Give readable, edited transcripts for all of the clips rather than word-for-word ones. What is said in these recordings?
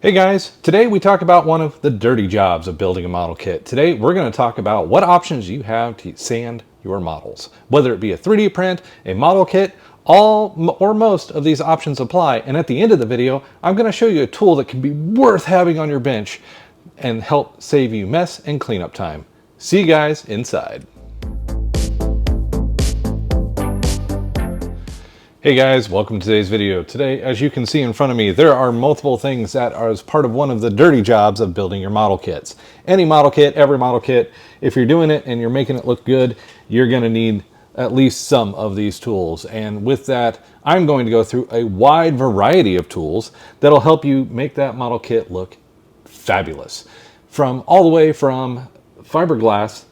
Hey guys, today we talk about one of the dirty jobs of building a model kit. Today we're going to talk about what options you have to sand your models. Whether it be a 3D print, a model kit, all or most of these options apply. And at the end of the video, I'm going to show you a tool that can be worth having on your bench and help save you mess and cleanup time. See you guys inside. Hey guys, welcome to today's video. Today, as you can see in front of me, there are multiple things that are as part of one of the dirty jobs of building your model kits. Any model kit, every model kit, if you're doing it and you're making it look good, you're gonna need at least some of these tools. And with that, I'm going to go through a wide variety of tools that'll help you make that model kit look fabulous. From all the way from fiberglass,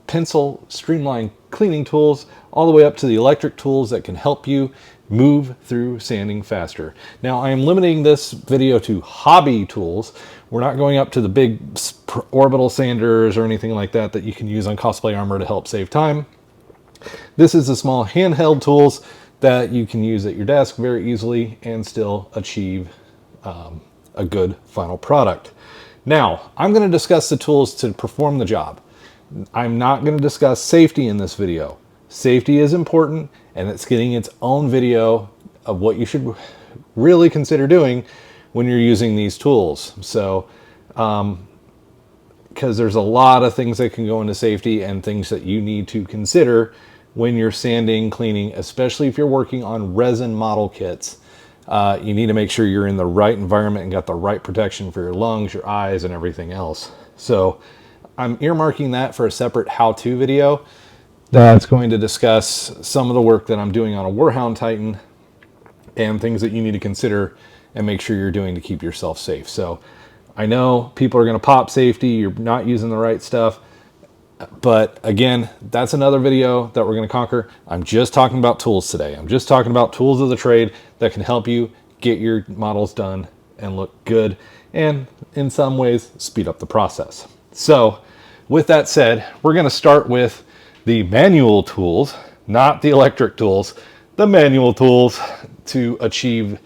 pencil, streamline cleaning tools, all the way up to the electric tools that can help you move through sanding faster. Now I am limiting this video to hobby tools. We're not going up to the big orbital sanders or anything like that that you can use on cosplay armor to help save time. This is the small handheld tools that you can use at your desk very easily and still achieve a good final product. Now I'm going to discuss the tools to perform the job. I'm not going to discuss safety in this video. Safety is important, and it's getting its own video of what you should really consider doing when you're using these tools. So, because there's a lot of things that can go into safety and things that you need to consider when you're sanding, cleaning, especially if you're working on resin model kits. You need to make sure you're in the right environment and got the right protection for your lungs, your eyes, and everything else. So I'm earmarking that for a separate how-to video that's going to discuss some of the work that I'm doing on a Warhound Titan and things that you need to consider and make sure you're doing to keep yourself safe. So I know people are going to pop safety, you're not using the right stuff, but again, that's another video that we're going to conquer. I'm just talking about tools today. I'm just talking about tools of the trade that can help you get your models done and look good, and in some ways speed up the process. So with that said, we're going to start with the manual tools, not the electric tools, the manual tools to achieve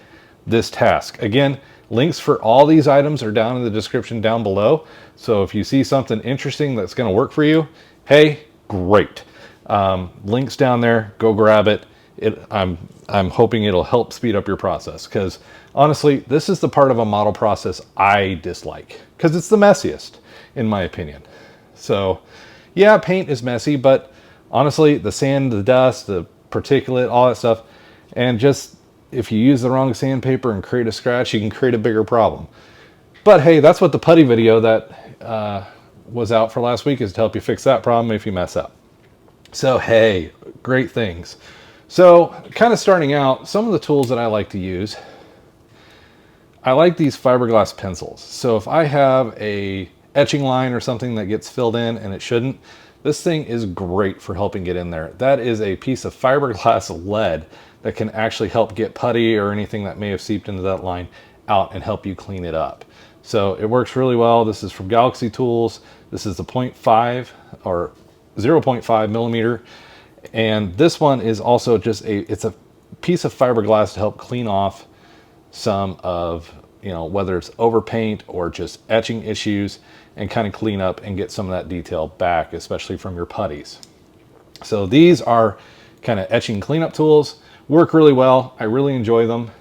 this task. Again, links for all these items are down in the description down below. So if you see something interesting that's going to work for you, hey, great. Links down there, go grab it. I'm hoping it'll help speed up your process, because honestly, this is the part of a model process I dislike because it's the messiest in my opinion. So yeah, paint is messy, but honestly, the sand, the dust, the particulate, all that stuff, and just if you use the wrong sandpaper and create a scratch, you can create a bigger problem. But hey, that's what the putty video that was out for last week is, to help you fix that problem if you mess up. So hey, great things. So kind of starting out, some of the tools that I like to use, I like these fiberglass pencils. So if I have a etching line or something that gets filled in and it shouldn't, this thing is great for helping get in there. That is a piece of fiberglass lead that can actually help get putty or anything that may have seeped into that line out and help you clean it up. So it works really well. This is from Galaxy Tools. This is the 0.5 or 0.5 millimeter. And this one is also just it's a piece of fiberglass to help clean off some of, whether it's overpaint or just etching issues, and kind of clean up and get some of that detail back, especially from your putties. So these are kind of etching cleanup tools, work really well. I really enjoy them.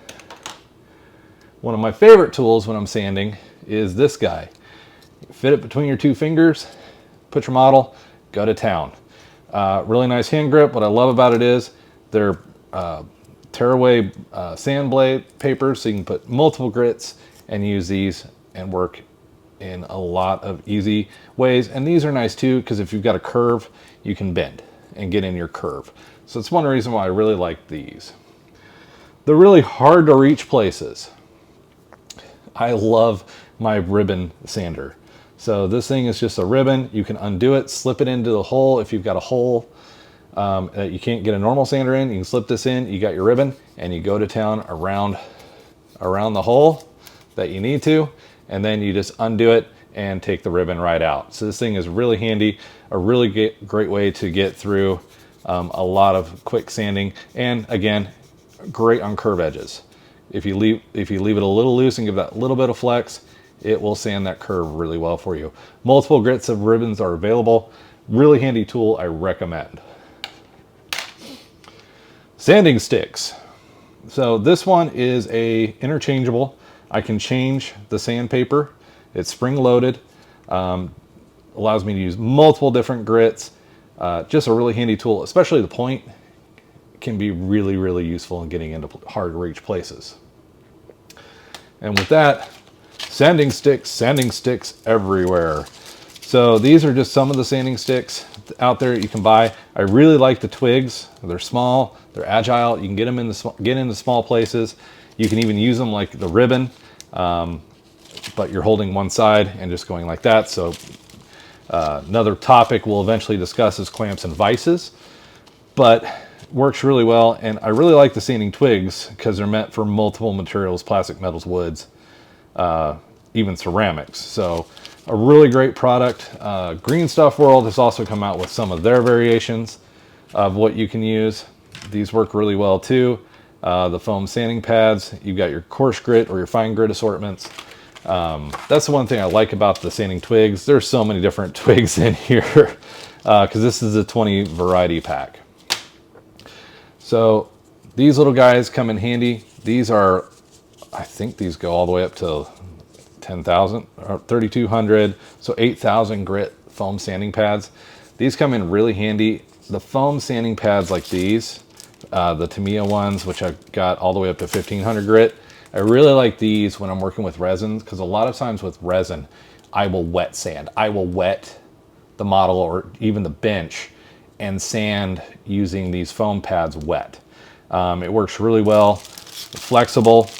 One of my favorite tools when I'm sanding is this guy. Fit it between your two fingers, put your model, go to town. Really nice hand grip. What I love about it is they're tearaway sand blade papers, so you can put multiple grits and use these and work in a lot of easy ways. And these are nice too, because if you've got a curve, you can bend and get in your curve. So it's one reason why I really like these. They're really hard to reach places. I love my ribbon sander. So this thing is just a ribbon. You can undo it, slip it into the hole. If you've got a hole that you can't get a normal sander in, you can slip this in, you got your ribbon, and you go to town around the hole that you need to, and then you just undo it and take the ribbon right out. So this thing is really handy, a really great way to get through a lot of quick sanding, and again, great on curve edges. If you leave it a little loose and give that little bit of flex, it will sand that curve really well for you. Multiple grits of ribbons are available. Really handy tool, I recommend. Sanding sticks. So this one is a interchangeable. I can change the sandpaper. It's spring loaded. Allows me to use multiple different grits. Just a really handy tool, especially the point can be really, really useful in getting into hard to reach places. And with that, sanding sticks everywhere. So these are just some of the sanding sticks out there you can buy. I really like the twigs. They're small, they're agile. You can get them get into small places. You can even use them like the ribbon, but you're holding one side and just going like that. So another topic we'll eventually discuss is clamps and vices, but works really well. And I really like the sanding twigs because they're meant for multiple materials: plastic, metals, woods, even ceramics. So a really great product. Green Stuff World has also come out with some of their variations of what you can use. These work really well too. The foam sanding pads, you've got your coarse grit or your fine grit assortments. That's the one thing I like about the sanding twigs. There's so many different twigs in here because this is a 20 variety pack. So these little guys come in handy. These are, I think these go all the way up to 10,000 or 3,200. So 8,000 grit foam sanding pads. These come in really handy. The foam sanding pads like these, the Tamiya ones, which I've got all the way up to 1,500 grit. I really like these when I'm working with resins, because a lot of times with resin, I will wet sand. I will wet the model or even the bench and sand using these foam pads wet. It works really well, flexible,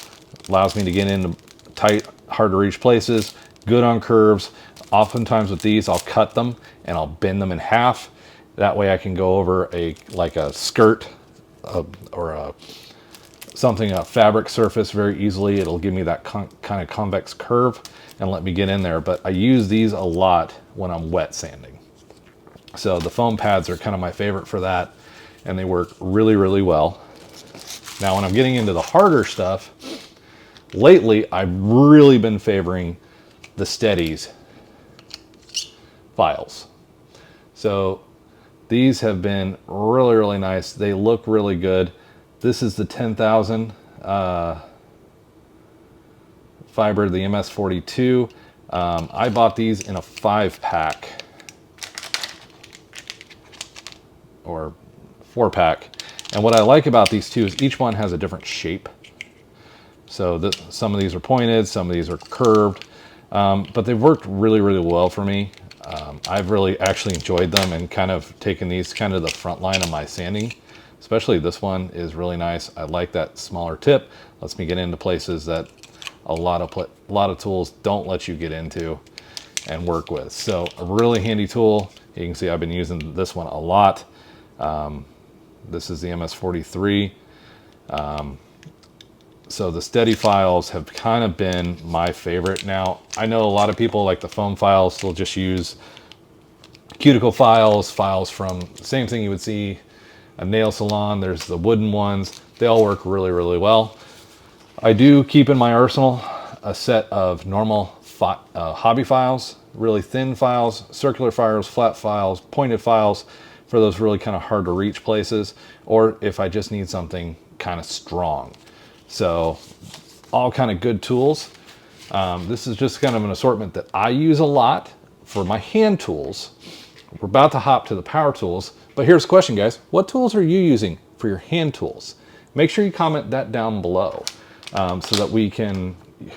allows me to get into tight, hard to reach places, good on curves. Oftentimes with these, I'll cut them and I'll bend them in half. That way I can go over like a skirt or a fabric surface very easily. It'll give me that kind of convex curve and let me get in there. But I use these a lot when I'm wet sanding. So the foam pads are kind of my favorite for that, and they work really, really well. Now when I'm getting into the harder stuff, lately I've really been favoring the Steadies files. So these have been really, really nice. They look really good. This is the 10,000 fiber, the MS42. I bought these in a 5-pack or 4-pack. And what I like about these two is each one has a different shape. So some of these are pointed, some of these are curved, but they've worked really, really well for me. I've really actually enjoyed them and kind of taken these kind of the front line of my sanding. Especially this one is really nice. I like that smaller tip. Lets me get into places that a lot of tools don't let you get into and work with. So a really handy tool. You can see I've been using this one a lot. This is the MS43. So the Steady files have kind of been my favorite. Now, I know a lot of people like the foam files. They'll just use cuticle files from the same thing you would see a nail salon. There's the wooden ones. They all work really, really well. I do keep in my arsenal a set of normal hobby files, really thin files, circular files, flat files, pointed files for those really kind of hard to reach places, or if I just need something kind of strong. So all kind of good tools. This is just kind of an assortment that I use a lot for my hand tools. We're about to hop to the power tools, but here's the question, guys. What tools are you using for your hand tools? Make sure you comment that down below so that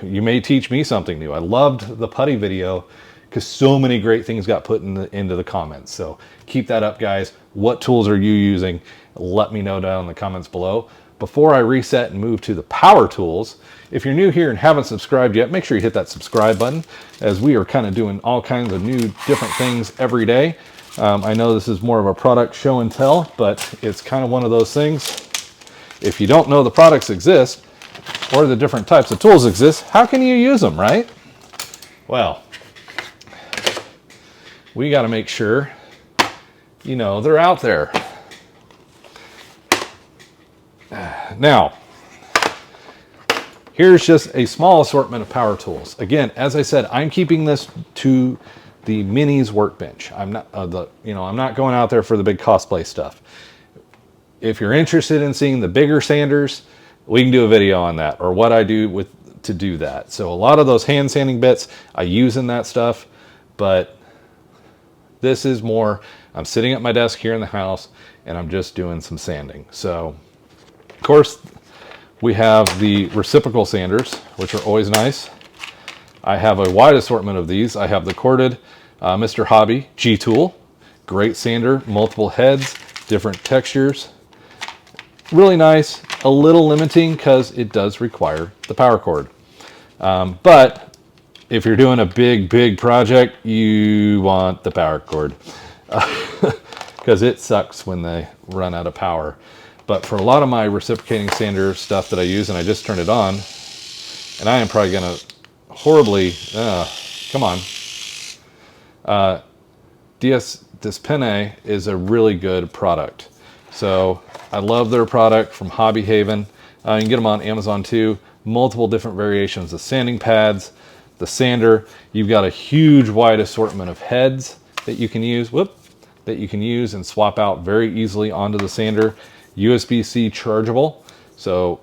you may teach me something new. I loved the putty video because so many great things got put into the comments. So keep that up, guys. What tools are you using? Let me know down in the comments below. Before I reset and move to the power tools, if you're new here and haven't subscribed yet, make sure you hit that subscribe button, as we are kind of doing all kinds of new different things every day. I know this is more of a product show and tell, but it's kind of one of those things. If you don't know the products exist or the different types of tools exist, how can you use them, right? Well, we got to make sure, they're out there. Now, Here's just a small assortment of power tools. Again, as I said, I'm keeping this to the minis workbench. I'm not I'm not going out there for the big cosplay stuff. If you're interested in seeing the bigger sanders, we can do a video on that, or what I do to do that. So a lot of those hand sanding bits I use in that stuff, but this is more, I'm sitting at my desk here in the house and I'm just doing some sanding. So of course we have the reciprocal sanders, which are always nice. I have a wide assortment of these. I have the corded Mr. Hobby G tool, great sander, multiple heads, different textures. Really nice, a little limiting because it does require the power cord. But if you're doing a big project, you want the power cord because it sucks when they run out of power. But for a lot of my reciprocating sander stuff that I use, and I just turned it on, and I am probably gonna horribly, come on. DS Dispenne is a really good product. So I love their product from Hobby Haven. You can get them on Amazon too. Multiple different variations of sanding pads, the sander. You've got a huge wide assortment of heads that you can use, that you can use and swap out very easily onto the sander. USB-C chargeable, so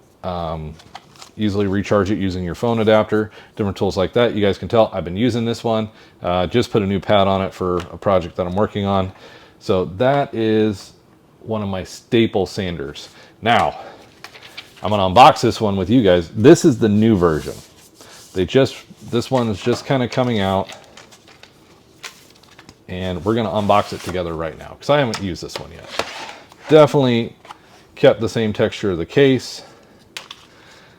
easily recharge it using your phone adapter, different tools like that. You guys can tell I've been using this one. Just put a new pad on it for a project that I'm working on. So that is one of my staple sanders. Now, I'm gonna unbox this one with you guys. This is the new version. This one is just kind of coming out, and we're gonna unbox it together right now because I haven't used this one yet. Definitely kept the same texture of the case.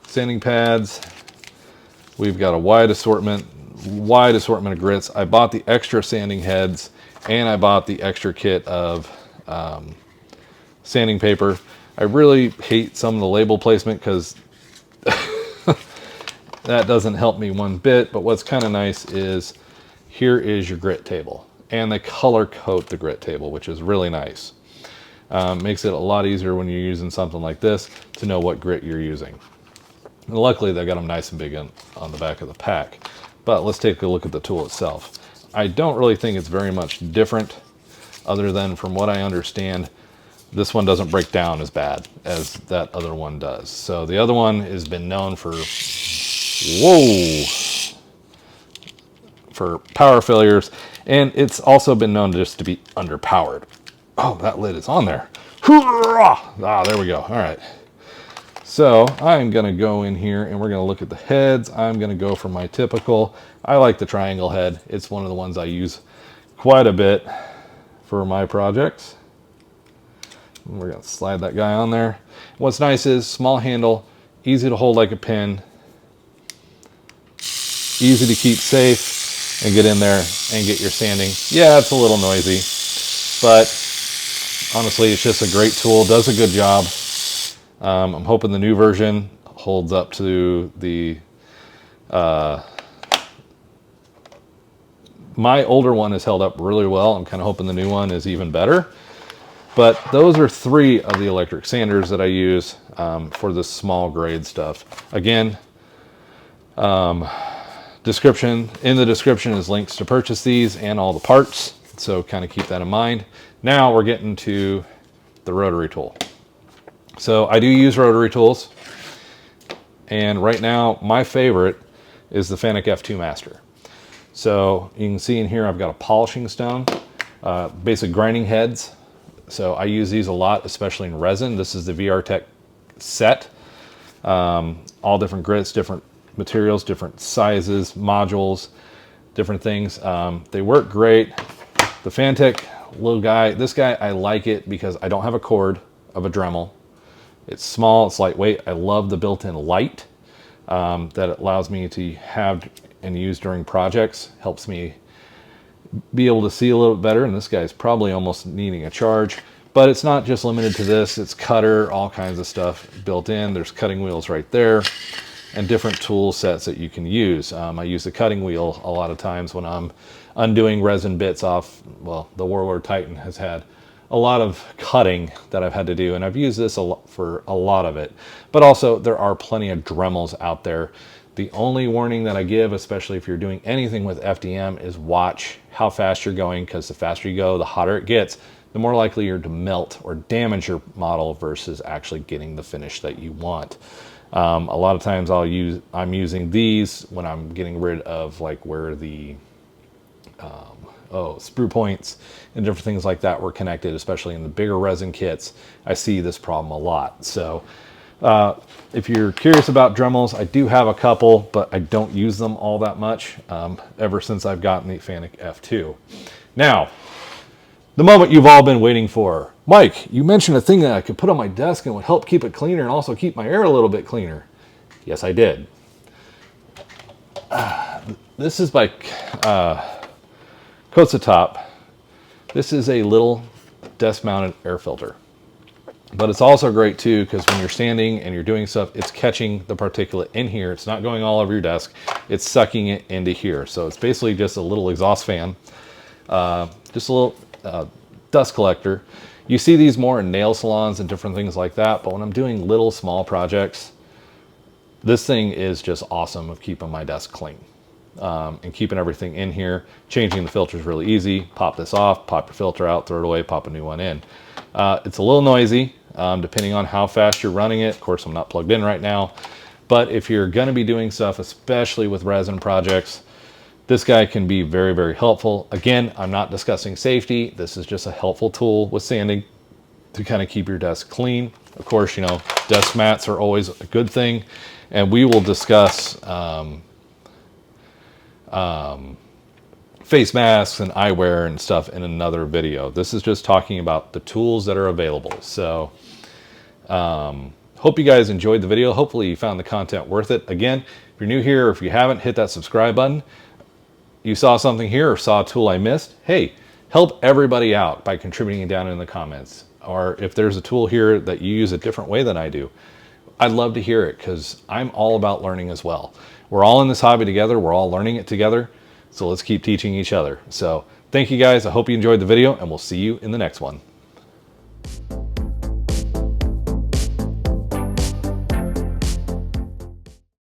Sanding pads. We've got a wide assortment of grits. I bought the extra sanding heads and I bought the extra kit of sanding paper. I really hate some of the label placement because that doesn't help me one bit, but what's kind of nice is here is your grit table, and they color code the grit table, which is really nice. Makes it a lot easier when you're using something like this to know what grit you're using. And luckily they got them nice and big on the back of the pack. But let's take a look at the tool itself. I don't really think it's very much different, other than from what I understand, this one doesn't break down as bad as that other one does. So the other one has been known for, for power failures, and it's also been known just to be underpowered. Oh, that lid is on there. Ah, there we go. All right. So I'm going to go in here and we're going to look at the heads. I'm going to go for my typical. I like the triangle head. It's one of the ones I use quite a bit for my projects. And we're going to slide that guy on there. What's nice is small handle, easy to hold like a pin, easy to keep safe and get in there and get your sanding. Yeah, it's a little noisy, but honestly, it's just a great tool, does a good job. I'm hoping the new version holds up to the, my older one has held up really well. I'm kind of hoping the new one is even better. But those are 3 of the electric sanders that I use for the small grade stuff. Again, in the description is links to purchase these and all the parts. So kind of keep that in mind. Now we're getting to the rotary tool. So I do use rotary tools, and right now my favorite is the Fanuc F2 Master. So you can see in here I've got a polishing stone, basic grinding heads. So I use these a lot, especially in resin. This is the VR Tech set. All different grits, different materials, different sizes, modules, different things. They work great. The Fantech little guy, this guy, I like it because I don't have a cord of a Dremel. It's small, it's lightweight. I love the built-in light that it allows me to have and use during projects. Helps me be able to see a little bit better, and this guy's probably almost needing a charge. But it's not just limited to this. It's cutter, all kinds of stuff built in. There's cutting wheels right there, and different tool sets that you can use. I use the cutting wheel a lot of times when I'm undoing resin bits off, well, the Warlord Titan has had a lot of cutting that I've had to do, and I've used this a lot for a lot of it. But also there are plenty of Dremels out there. The only warning that I give, especially if you're doing anything with FDM, is watch how fast you're going, because the faster you go, the hotter it gets, the more likely you're to melt or damage your model versus actually getting the finish that you want. A lot of times I'm using these when I'm getting rid of like where the sprue points and different things like that were connected, especially in the bigger resin kits. I see this problem a lot. So if you're curious about Dremels, I do have a couple, but I don't use them all that much ever since I've gotten the Fanic F2. Now, the moment you've all been waiting for. Mike, you mentioned a thing that I could put on my desk and would help keep it cleaner and also keep my air a little bit cleaner. Yes, I did. This is by Coarse. This is a little desk-mounted air filter. But it's also great too, because when you're standing and you're doing stuff, it's catching the particulate in here. It's not going all over your desk. It's sucking it into here. So it's basically just a little exhaust fan, just a little dust collector. You see these more in nail salons and different things like that. But when I'm doing little small projects, this thing is just awesome of keeping my desk clean. And keeping everything in here. Changing the filter is really easy. Pop this off, pop your filter out, throw it away, pop a new one in. It's a little noisy depending on how fast you're running it. Of course, I'm not plugged in right now. But if you're going to be doing stuff, especially with resin projects, this guy can be very, very helpful. Again, I'm not discussing safety. This is just a helpful tool with sanding to kind of keep your desk clean. Of course, you know, desk mats are always a good thing. And we will discuss face masks and eyewear and stuff in another video. This is just talking about the tools that are available. So hope you guys enjoyed the video. Hopefully you found the content worth it. Again, if you're new here or if you haven't, hit that subscribe button. You saw something here or saw a tool I missed, hey, help everybody out by contributing down in the comments. Or if there's a tool here that you use a different way than I do, I'd love to hear it, because I'm all about learning as well. We're all in this hobby together. We're all learning it together. So let's keep teaching each other. So thank you guys. I hope you enjoyed the video, and we'll see you in the next one.